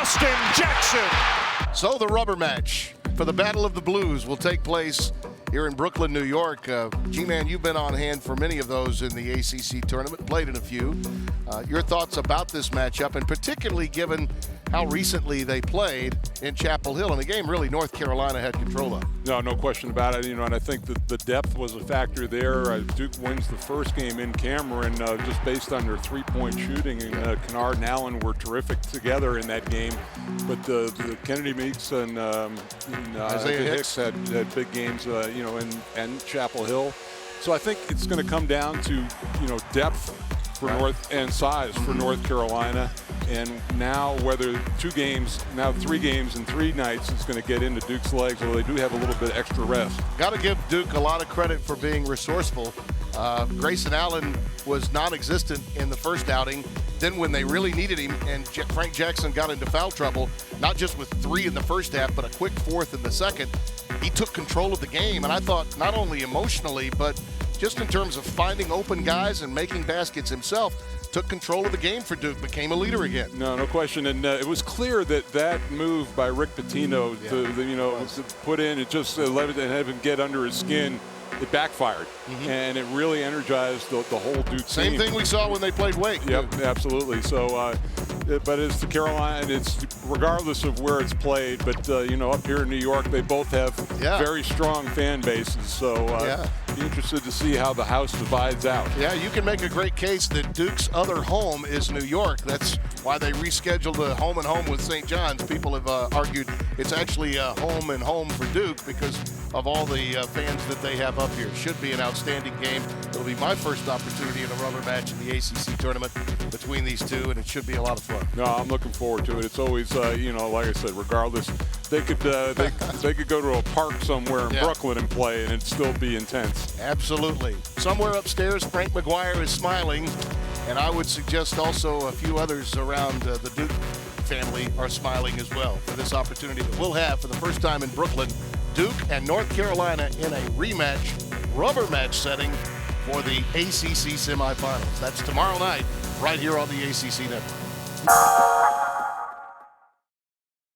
Justin Jackson. So the rubber match for the Battle of the Blues will take place here in Brooklyn, New York. G-Man, you've been on hand for many of those in the ACC tournament, played in a few. Your thoughts about this matchup, and particularly given how recently they played in Chapel Hill, in a game really North Carolina had control of. No question about it. And I think that the depth was a factor there. Duke wins the first game in Cameron just based on their three-point shooting. And Kennard and Allen were terrific together in that game. But the Kennedy Meeks and Isaiah Hicks had big games, and Chapel Hill. So I think it's going to come down to depth for North and size for North Carolina. And now whether 2 games, now 3 games in 3 nights is going to get into Duke's legs, although they do have a little bit extra rest. Got to give Duke a lot of credit for being resourceful. Grayson Allen was non-existent in the first outing. Then when they really needed him and Frank Jackson got into foul trouble, not just with 3 in the first half, but a quick 4th in the second, he took control of the game. And I thought not only emotionally, but just in terms of finding open guys and making baskets himself, took control of the game for Duke, became a leader again. No question. And it was clear that move by Rick Pitino to put in, it just let it and have him get under his skin, it backfired. And it really energized the whole Duke Same team. thing we saw when they played Wake. Yep, absolutely. So, but it's the Carolina, it's regardless of where it's played, but up here in New York, they both have very strong fan bases. So be interested to see how the house divides out. Yeah, you can make a great case that Duke's other home is New York. That's why they rescheduled the home and home with St. John's. People have argued it's actually a home and home for Duke because of all the fans that they have up here. Should be an outstanding game. It'll be my first opportunity in a rubber match in the ACC tournament between these two, and it should be a lot of fun. No, I'm looking forward to it. It's always, like I said, regardless, they could they could go to a park somewhere in Brooklyn and play, and it'd still be intense. Absolutely. Somewhere upstairs, Frank McGuire is smiling, and I would suggest also a few others around the Duke family are smiling as well for this opportunity that we'll have for the first time in Brooklyn. Duke and North Carolina in a rematch, rubber match setting for the ACC semifinals. That's tomorrow night right here on the ACC Network.